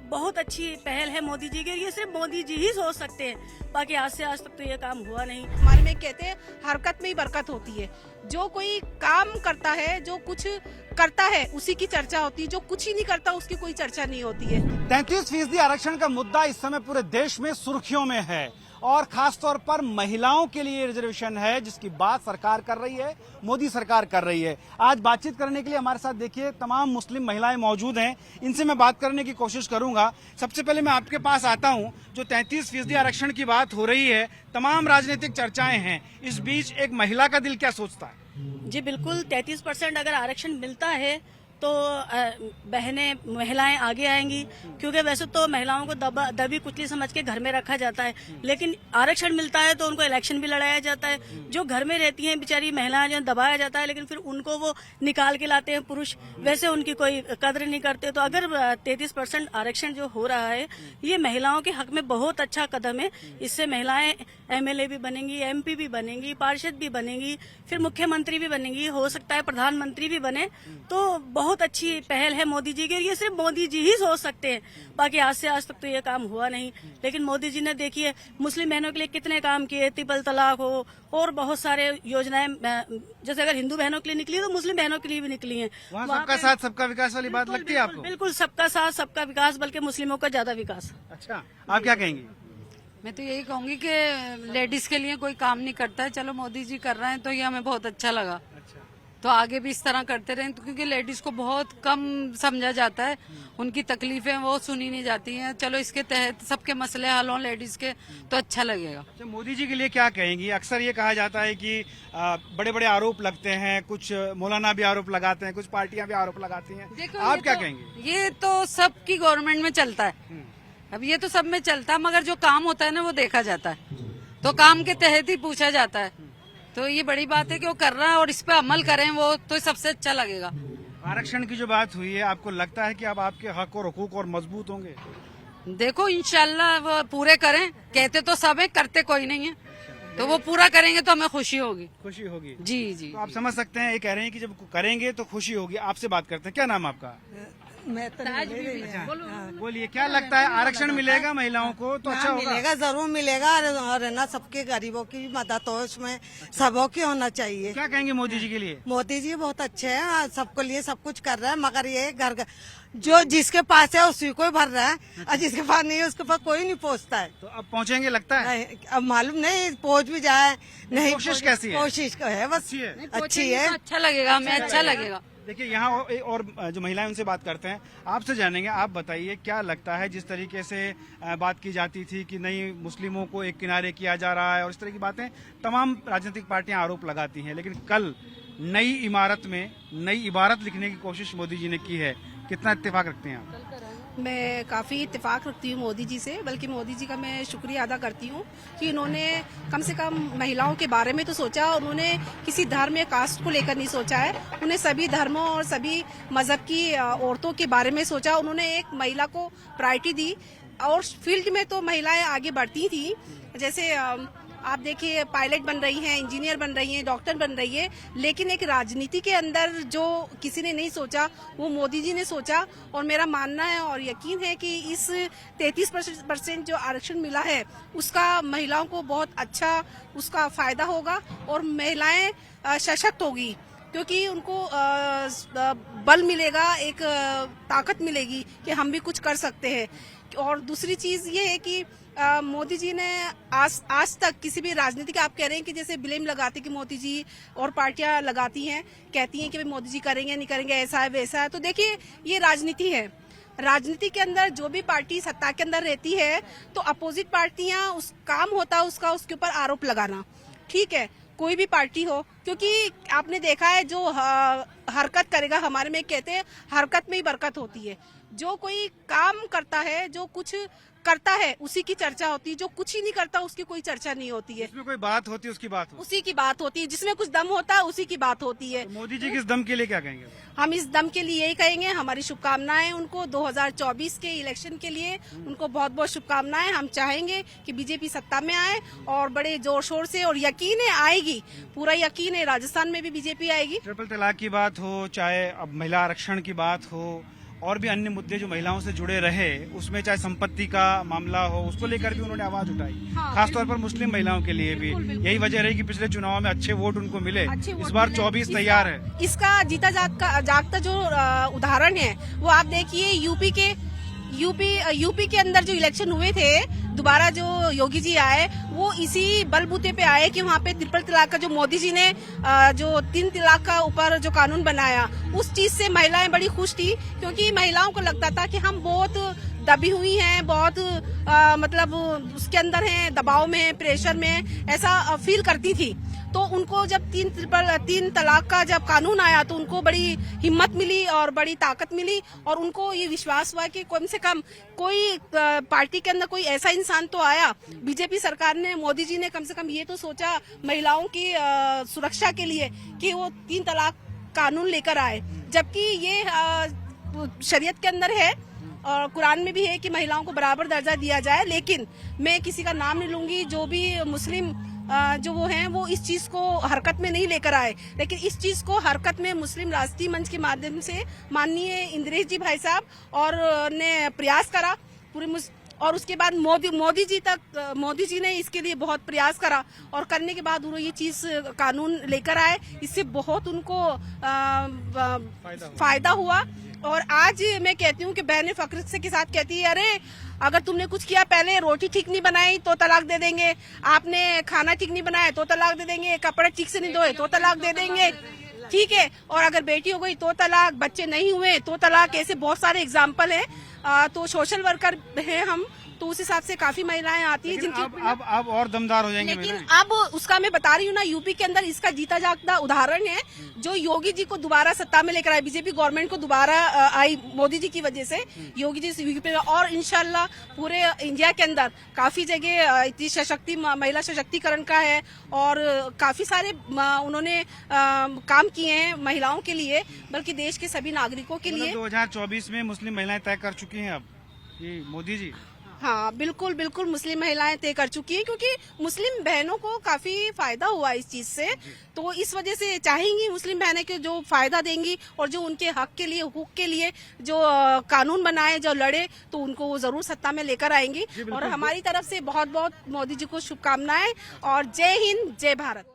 बहुत अच्छी पहल है मोदी जी की। ये सिर्फ मोदी जी ही सोच सकते हैं, बाकी आज से आज तक तो ये काम हुआ नहीं। हमारे में कहते हैं हरकत में ही बरकत होती है। जो कोई काम करता है, जो कुछ करता है, उसी की चर्चा होती है। जो कुछ ही नहीं करता उसकी कोई चर्चा नहीं होती है। 33% आरक्षण का मुद्दा इस समय पूरे देश में सुर्खियों में है और खासतौर पर महिलाओं के लिए रिजर्वेशन है, जिसकी बात सरकार कर रही है, मोदी सरकार कर रही है। आज बातचीत करने के लिए हमारे साथ देखिए तमाम मुस्लिम महिलाएं मौजूद हैं, इनसे मैं बात करने की कोशिश करूंगा। सबसे पहले मैं आपके पास आता हूं, जो 33% आरक्षण की बात हो रही है, तमाम राजनीतिक चर्चाएं हैं, इस बीच एक महिला का दिल क्या सोचता है? जी बिल्कुल, 33% अगर आरक्षण मिलता है तो बहनें महिलाएं आगे आएंगी, क्योंकि वैसे तो महिलाओं को दबी कुचली समझ के घर में रखा जाता है, लेकिन आरक्षण मिलता है तो उनको इलेक्शन भी लड़ाया जाता है। जो घर में रहती हैं बेचारी महिलाएं, जो दबाया जाता है, लेकिन फिर उनको वो निकाल के लाते हैं पुरुष, वैसे उनकी कोई कदर नहीं करते। तो अगर 33% आरक्षण जो हो रहा है, ये महिलाओं के हक में बहुत अच्छा कदम है। इससे महिलाएं MLA भी बनेंगी, MP भी बनेंगी, पार्षद भी बनेंगी, फिर मुख्यमंत्री भी बनेंगी, हो सकता है प्रधानमंत्री भी बने। तो बहुत अच्छी पहल है मोदी जी की। ये सिर्फ मोदी जी ही सोच सकते हैं, बाकी आज से आज तक तो ये काम हुआ नहीं। लेकिन मोदी जी ने देखिए मुस्लिम बहनों के लिए कितने काम किए, ट्रिपल तलाक हो और बहुत सारे योजनाएं, जैसे अगर हिंदू बहनों के लिए निकली तो मुस्लिम बहनों के लिए भी निकली हैं। वहाँ सबका साथ सबका विकास वाली बात लगती है आपको? बिल्कुल, सबका साथ सबका विकास, बल्कि मुस्लिमों का ज्यादा विकास। अच्छा, आप क्या कहेंगी? मैं तो यही कहूंगी कि लेडीज के लिए कोई काम नहीं करता है, चलो मोदी जी कर रहे हैं तो ये हमें बहुत अच्छा लगा। तो आगे भी इस तरह करते रहें, तो क्योंकि लेडीज को बहुत कम समझा जाता है, उनकी तकलीफें वो सुनी नहीं जाती हैं। चलो इसके तहत सबके मसले हल हों लेडीज के तो अच्छा लगेगा। अच्छा, मोदी जी के लिए क्या कहेंगी? अक्सर ये कहा जाता है कि बड़े बड़े आरोप लगते हैं, कुछ मौलाना भी आरोप लगाते हैं, कुछ पार्टियां भी आरोप लगाती हैं, आप क्या कहेंगे? ये तो सबकी गवर्नमेंट में चलता है, अब ये तो सब में चलता है, मगर जो काम होता है ना वो देखा जाता है, तो काम के तहत ही पूछा जाता है। तो ये बड़ी बात है कि वो कर रहा है और इस पे अमल करें वो तो सबसे अच्छा लगेगा। आरक्षण की जो बात हुई है, आपको लगता है कि अब आपके हक और हुकूक और मजबूत होंगे? देखो इंशाल्लाह वो पूरे करें, कहते तो सब है, करते कोई नहीं है, तो वो पूरा करेंगे तो हमें खुशी होगी। खुशी होगी? जी जी। तो आप समझ सकते हैं, ये कह रहे हैं कि जब करेंगे तो खुशी होगी। आपसे बात करते हैं, क्या नाम आपका? मैं तो बोलिए, क्या लगता है आरक्षण मिलेगा महिलाओं को तो अच्छा होगा? मिलेगा, जरूर मिलेगा, और है ना सबके गरीबों की भी मदद हो, उसमें सबों की होना चाहिए। क्या कहेंगे मोदी जी के लिए? मोदी जी बहुत अच्छे हैं, सबको लिए सब कुछ कर रहे हैं, मगर ये घर जो जिसके पास है उसी को ही भर रहा है, और जिसके पास नहीं है उसके पास कोई नहीं पहुँचता है। तो अब पहुँचेंगे लगता है? अब मालूम नहीं, पहुँच भी जाए नहीं। कोशिश कैसी है? कोशिश है बस, अच्छी है, अच्छा लगेगा, हमें अच्छा लगेगा। देखिए, यहाँ और जो महिलाएं उनसे बात करते हैं, आपसे जानेंगे। आप बताइए, क्या लगता है, जिस तरीके से बात की जाती थी कि नहीं मुस्लिमों को एक किनारे किया जा रहा है और इस तरह की बातें तमाम राजनीतिक पार्टियां आरोप लगाती हैं, लेकिन कल नई इमारत में नई इबारत लिखने की कोशिश मोदी जी ने की है, कितना इत्तेफाक रखते हैं आप? मैं काफ़ी इत्तेफाक रखती हूँ मोदी जी से, बल्कि मोदी जी का मैं शुक्रिया अदा करती हूँ कि इन्होंने कम से कम महिलाओं के बारे में तो सोचा। उन्होंने किसी धर्म या कास्ट को लेकर नहीं सोचा है, उन्हें सभी धर्मों और सभी मजहब की औरतों के बारे में सोचा। उन्होंने एक महिला को प्रायोरिटी दी और फील्ड में तो महिलाएं आगे बढ़ती थी। जैसे आप देखिए, पायलट बन रही हैं, इंजीनियर बन रही हैं, डॉक्टर बन रही है, लेकिन एक राजनीति के अंदर जो किसी ने नहीं सोचा वो मोदी जी ने सोचा। और मेरा मानना है और यकीन है कि इस 33% जो आरक्षण मिला है उसका महिलाओं को बहुत अच्छा उसका फायदा होगा और महिलाएं सशक्त होगी, क्योंकि उनको बल मिलेगा, एक ताकत मिलेगी कि हम भी कुछ कर सकते हैं। और दूसरी चीज ये है कि मोदी जी ने आज तक किसी भी राजनीति आप कह रहे हैं कि जैसे ब्लेम लगाते कि मोदी जी और पार्टियां लगाती हैं, कहती हैं कि भाई मोदी जी करेंगे नहीं करेंगे, ऐसा है वैसा है। तो देखिए, ये राजनीति है, राजनीति के अंदर जो भी पार्टी सत्ता के अंदर रहती है तो अपोजिट पार्टियां उस काम होता है उसका उसके ऊपर आरोप लगाना, ठीक है, कोई भी पार्टी हो, क्योंकि आपने देखा है जो हरकत करेगा, हमारे में कहते हैं हरकत में ही बरकत होती है। जो कोई काम करता है, जो कुछ करता है, उसी की चर्चा होती है, जो कुछ ही नहीं करता उसकी कोई चर्चा नहीं होती है। इसमें कोई बात होती है उसकी बात होती उसी की बात होती है, जिसमें कुछ दम होता है उसी की बात होती है। तो मोदी जी किस दम के लिए क्या कहेंगे? हम इस दम के लिए यही कहेंगे, हमारी शुभकामनाएं उनको 2024 के इलेक्शन के लिए, उनको बहुत बहुत शुभकामनाएं। हम चाहेंगे कि बीजेपी सत्ता में आए और बड़े जोर शोर से, और यकीन है आएगी, पूरा यकीन है राजस्थान में भी बीजेपी आएगी। ट्रिपल तलाक की बात हो, चाहे अब महिला आरक्षण की बात हो, और भी अन्य मुद्दे जो महिलाओं से जुड़े रहे, उसमें चाहे संपत्ति का मामला हो, उसको लेकर भी उन्होंने आवाज उठाई। हाँ, खासतौर पर मुस्लिम महिलाओं के लिए भी यही वजह रही कि पिछले चुनाव में अच्छे वोट उनको मिले। इस बार 24 तैयार है। इसका जीता जागता जो उदाहरण है वो आप देखिए यूपी के अंदर जो इलेक्शन हुए थे, दोबारा जो योगी जी आए वो इसी बलबूते पे आए कि वहाँ पे ट्रिपल तलाक का जो मोदी जी ने जो 3 तलाक का ऊपर जो कानून बनाया, उस चीज से महिलाएं बड़ी खुश थी, क्योंकि महिलाओं को लगता था कि हम बहुत दबी हुई हैं, बहुत मतलब उसके अंदर हैं, दबाव में, प्रेशर में, ऐसा फील करती थी। तो उनको जब 3 तलाक का जब कानून आया तो उनको बड़ी हिम्मत मिली और बड़ी ताकत मिली, और उनको ये विश्वास हुआ कि कम से कम कोई पार्टी के अंदर कोई ऐसा इंसान तो आया। बीजेपी सरकार ने, मोदी जी ने कम से कम ये तो सोचा महिलाओं की सुरक्षा के लिए कि वो 3 तलाक कानून लेकर आए, जबकि ये शरीयत के अंदर है और कुरान में भी है कि महिलाओं को बराबर दर्जा दिया जाए। लेकिन मैं किसी का नाम नहीं लूंगी, जो भी मुस्लिम जो वो हैं वो इस चीज को हरकत में नहीं लेकर आए, लेकिन इस चीज को हरकत में मुस्लिम राष्ट्रीय मंच के माध्यम से माननीय इंद्रेश जी भाई साहब और ने प्रयास करा और उसके बाद मोदी जी ने इसके लिए बहुत प्रयास करा, और करने के बाद वो ये चीज कानून लेकर आए। इससे बहुत उनको फायदा हुआ। और आज मैं कहती हूँ कि बहनें फख्र से के साथ कहती है, अरे अगर तुमने कुछ किया, पहले रोटी ठीक नहीं बनाई तो तलाक दे देंगे, आपने खाना ठीक नहीं बनाया तो तलाक दे देंगे, कपड़े ठीक से नहीं धोए तो तलाक दे देंगे, ठीक है, और अगर बेटी हो गई तो तलाक, बच्चे नहीं हुए तो तलाक, ऐसे बहुत सारे एग्जाम्पल हैं। तो सोशल वर्कर हैं हम, तो उस हिसाब से काफी महिलाएं आती हैं जिनकी अब और दमदार हो जाएंगे। लेकिन अब उसका मैं बता रही हूँ ना, यूपी के अंदर इसका जीता जागता उदाहरण है, जो योगी जी को दोबारा सत्ता में लेकर आए, बीजेपी गवर्नमेंट को दोबारा आई मोदी जी की वजह से, योगी जी यूपी में, और इंशाल्लाह पूरे इंडिया के अंदर काफी जगह इतनी महिला सशक्तिकरण का है, और काफी सारे उन्होंने काम किए हैं महिलाओं के लिए, बल्कि देश के सभी नागरिकों के लिए। 2024 में मुस्लिम महिलाएं तय कर चुकी हैं अब ये मोदी जी। हाँ, बिल्कुल बिल्कुल मुस्लिम महिलाएं तय कर चुकी हैं, क्योंकि मुस्लिम बहनों को काफी फायदा हुआ इस चीज से, तो इस वजह से चाहेंगी मुस्लिम बहनें के जो फायदा देंगी, और जो उनके हक के लिए, हुकूक के लिए जो कानून बनाए, जो लड़े, तो उनको वो जरूर सत्ता में लेकर आएंगी। और हमारी तरफ से बहुत बहुत मोदी जी को शुभकामनाएं, और जय हिंद, जय भारत।